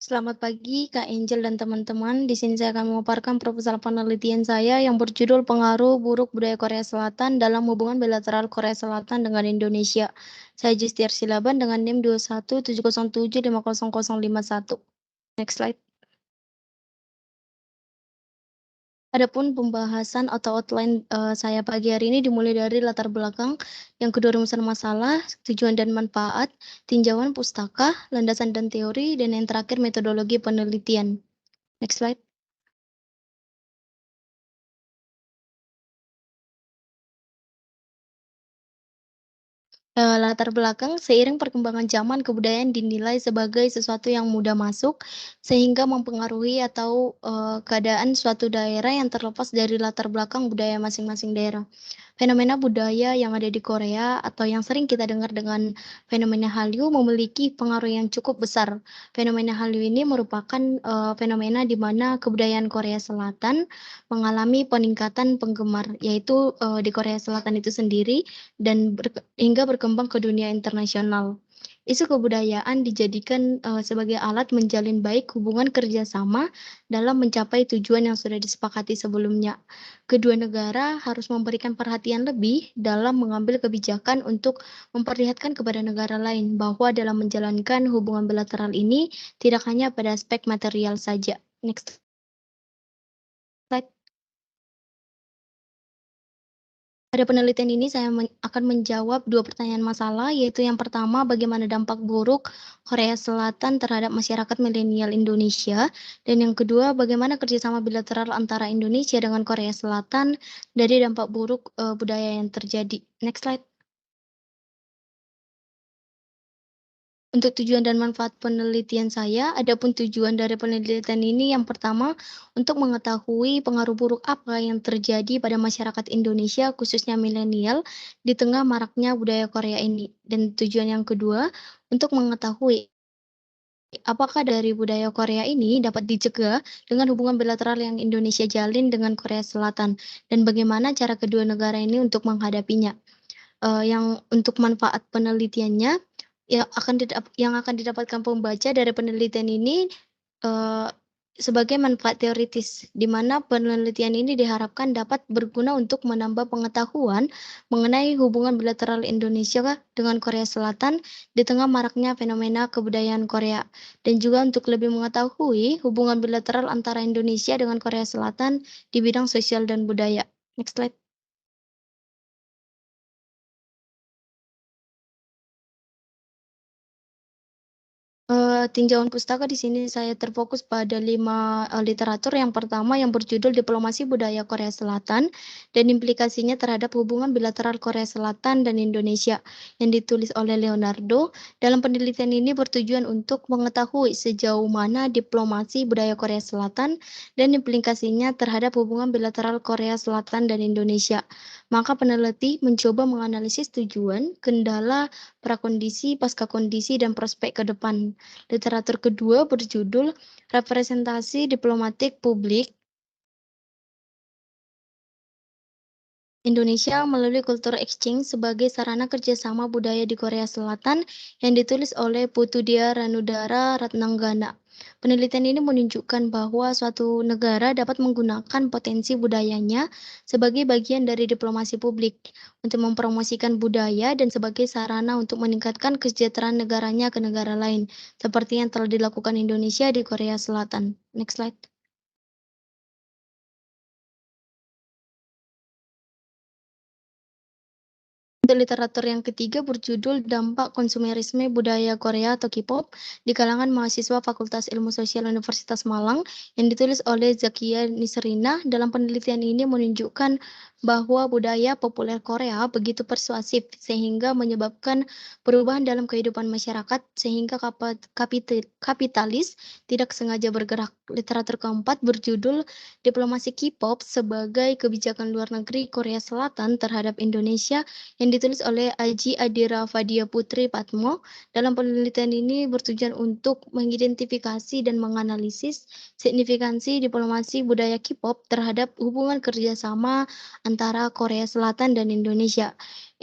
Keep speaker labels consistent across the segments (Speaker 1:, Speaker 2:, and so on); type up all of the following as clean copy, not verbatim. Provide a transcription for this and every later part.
Speaker 1: Selamat pagi Kak Angel dan teman-teman. Di sini saya akan memaparkan proposal penelitian saya yang berjudul Pengaruh Buruk Budaya Korea Selatan dalam Hubungan Bilateral Korea Selatan dengan Indonesia. Saya Justiar Silaban dengan NIM 2170750051. Next slide. Adapun pembahasan atau outline saya pagi hari ini dimulai dari latar belakang, yang kedua rumusan masalah, tujuan dan manfaat, tinjauan pustaka, landasan dan teori, dan yang terakhir metodologi penelitian. Next slide. Latar belakang, seiring perkembangan zaman, kebudayaan dinilai sebagai sesuatu yang mudah masuk, sehingga mempengaruhi atau keadaan suatu daerah yang terlepas dari latar belakang budaya masing-masing daerah. Fenomena budaya yang ada di Korea atau yang sering kita dengar dengan fenomena Hallyu memiliki pengaruh yang cukup besar. Fenomena Hallyu ini merupakan fenomena di mana kebudayaan Korea Selatan mengalami peningkatan penggemar, yaitu di Korea Selatan itu sendiri dan hingga berkembang ke dunia internasional. Isu kebudayaan dijadikan sebagai alat menjalin baik hubungan kerjasama dalam mencapai tujuan yang sudah disepakati sebelumnya. Kedua negara harus memberikan perhatian lebih dalam mengambil kebijakan untuk memperlihatkan kepada negara lain bahwa dalam menjalankan hubungan bilateral ini tidak hanya pada aspek material saja. Next slide. Pada penelitian ini saya akan menjawab dua pertanyaan masalah, yaitu yang pertama, bagaimana dampak buruk Korea Selatan terhadap masyarakat milenial Indonesia, dan yang kedua, bagaimana kerjasama bilateral antara Indonesia dengan Korea Selatan dari dampak buruk budaya yang terjadi. Next slide. Untuk tujuan dan manfaat penelitian saya, adapun tujuan dari penelitian ini yang pertama, untuk mengetahui pengaruh buruk apa yang terjadi pada masyarakat Indonesia, khususnya milenial, di tengah maraknya budaya Korea ini. Dan tujuan yang kedua, untuk mengetahui apakah dari budaya Korea ini dapat dicegah dengan hubungan bilateral yang Indonesia jalin dengan Korea Selatan, dan bagaimana cara kedua negara ini untuk menghadapinya. Yang untuk manfaat penelitiannya, yang akan didapatkan pembaca dari penelitian ini, eee, sebagai manfaat teoritis, di mana penelitian ini diharapkan dapat berguna untuk menambah pengetahuan mengenai hubungan bilateral Indonesia dengan Korea Selatan di tengah maraknya fenomena kebudayaan Korea, dan juga untuk lebih mengetahui hubungan bilateral antara Indonesia dengan Korea Selatan di bidang sosial dan budaya. Next slide. Tinjauan pustaka di sini saya terfokus pada 5 literatur. Yang pertama yang berjudul Diplomasi Budaya Korea Selatan dan Implikasinya Terhadap Hubungan Bilateral Korea Selatan dan Indonesia, yang ditulis oleh Leonardo. Dalam penelitian ini bertujuan untuk mengetahui sejauh mana diplomasi budaya Korea Selatan dan implikasinya terhadap hubungan bilateral Korea Selatan dan Indonesia. Maka peneliti mencoba menganalisis tujuan, kendala, prakondisi, paskakondisi, dan prospek ke depan. Literatur kedua berjudul Representasi Diplomatik Publik Indonesia melalui Culture Exchange sebagai sarana kerjasama budaya di Korea Selatan, yang ditulis oleh Putudia Ranudara Ratnanggana. Penelitian ini menunjukkan bahwa suatu negara dapat menggunakan potensi budayanya sebagai bagian dari diplomasi publik untuk mempromosikan budaya dan sebagai sarana untuk meningkatkan kesejahteraan negaranya ke negara lain, seperti yang telah dilakukan Indonesia di Korea Selatan. Next slide. Untuk literatur yang ketiga berjudul Dampak Konsumerisme Budaya Korea atau K-pop di kalangan mahasiswa Fakultas Ilmu Sosial Universitas Malang, yang ditulis oleh Zakia Nisrina. Dalam penelitian ini menunjukkan bahwa budaya populer Korea begitu persuasif sehingga menyebabkan perubahan dalam kehidupan masyarakat sehingga kapitalis tidak sengaja bergerak. Literatur keempat berjudul Diplomasi K-pop sebagai Kebijakan Luar Negeri Korea Selatan terhadap Indonesia, yang yang ditulis oleh Aji Adira Fadia Putri Patmo. Dalam penelitian ini bertujuan untuk mengidentifikasi dan menganalisis signifikansi diplomasi budaya K-pop terhadap hubungan kerjasama antara Korea Selatan dan Indonesia.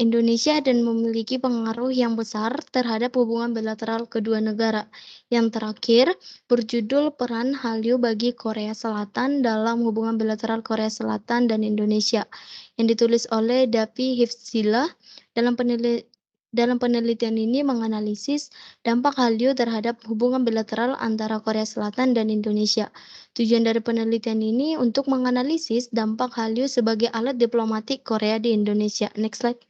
Speaker 1: Indonesia dan memiliki pengaruh yang besar terhadap hubungan bilateral kedua negara. Yang terakhir, berjudul Peran Hallyu bagi Korea Selatan dalam hubungan bilateral Korea Selatan dan Indonesia, yang ditulis oleh Davi Hifzila. Dalam penelitian ini menganalisis dampak Hallyu terhadap hubungan bilateral antara Korea Selatan dan Indonesia. Tujuan dari penelitian ini untuk menganalisis dampak Hallyu sebagai alat diplomatik Korea di Indonesia. Next slide.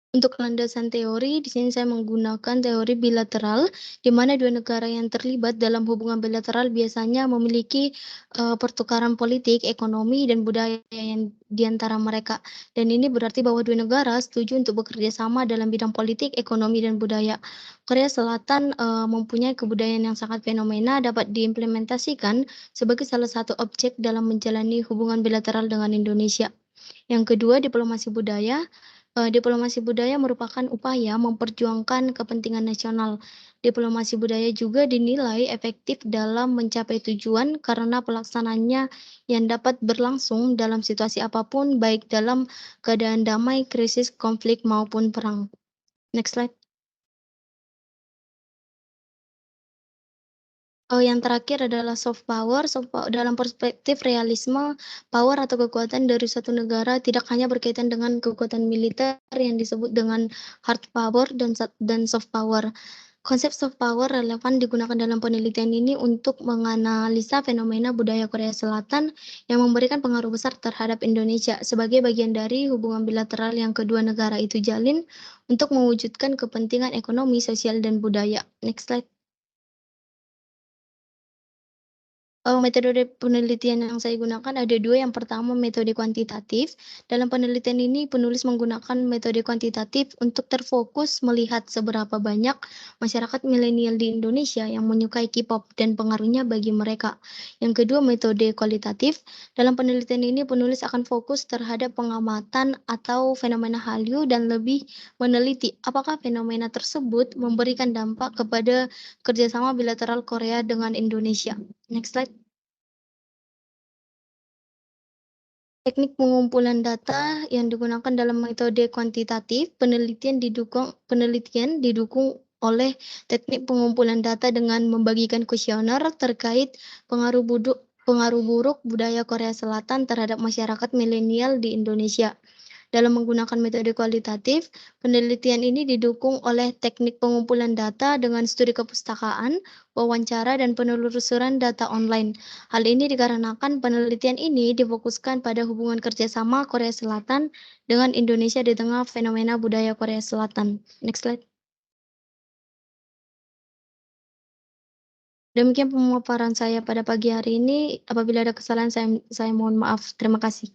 Speaker 1: Untuk landasan teori, di sini saya menggunakan teori bilateral, di mana dua negara yang terlibat dalam hubungan bilateral biasanya memiliki pertukaran politik, ekonomi, dan budaya yang di antara mereka. Dan ini berarti bahwa dua negara setuju untuk bekerja sama dalam bidang politik, ekonomi, dan budaya. Korea Selatan mempunyai kebudayaan yang sangat fenomena dapat diimplementasikan sebagai salah satu objek dalam menjalani hubungan bilateral dengan Indonesia. Yang kedua, diplomasi budaya. Diplomasi budaya merupakan upaya memperjuangkan kepentingan nasional. Diplomasi budaya juga dinilai efektif dalam mencapai tujuan karena pelaksanaannya yang dapat berlangsung dalam situasi apapun, baik dalam keadaan damai, krisis, konflik, maupun perang. Next slide. Yang terakhir adalah soft power. Dalam perspektif realisme, power atau kekuatan dari suatu negara tidak hanya berkaitan dengan kekuatan militer yang disebut dengan hard power dan soft power. Konsep soft power relevan digunakan dalam penelitian ini untuk menganalisa fenomena budaya Korea Selatan yang memberikan pengaruh besar terhadap Indonesia sebagai bagian dari hubungan bilateral yang kedua negara itu jalin untuk mewujudkan kepentingan ekonomi, sosial, dan budaya. Next slide. Metode penelitian yang saya gunakan ada dua. Yang pertama metode kuantitatif. Dalam penelitian ini penulis menggunakan metode kuantitatif untuk terfokus melihat seberapa banyak masyarakat milenial di Indonesia yang menyukai K-pop dan pengaruhnya bagi mereka. Yang kedua metode kualitatif. Dalam penelitian ini penulis akan fokus terhadap pengamatan atau fenomena Hallyu dan lebih meneliti apakah fenomena tersebut memberikan dampak kepada kerjasama bilateral Korea dengan Indonesia. Next slide. Teknik pengumpulan data yang digunakan dalam metode kuantitatif, penelitian didukung oleh teknik pengumpulan data dengan membagikan kuesioner terkait pengaruh buruk budaya Korea Selatan terhadap masyarakat milenial di Indonesia. Dalam menggunakan metode kualitatif, penelitian ini didukung oleh teknik pengumpulan data dengan studi kepustakaan, wawancara, dan penelusuran data online. Hal ini dikarenakan penelitian ini difokuskan pada hubungan kerjasama Korea Selatan dengan Indonesia di tengah fenomena budaya Korea Selatan. Next slide. Demikian pemaparan saya pada pagi hari ini. Apabila ada kesalahan, saya mohon maaf. Terima kasih.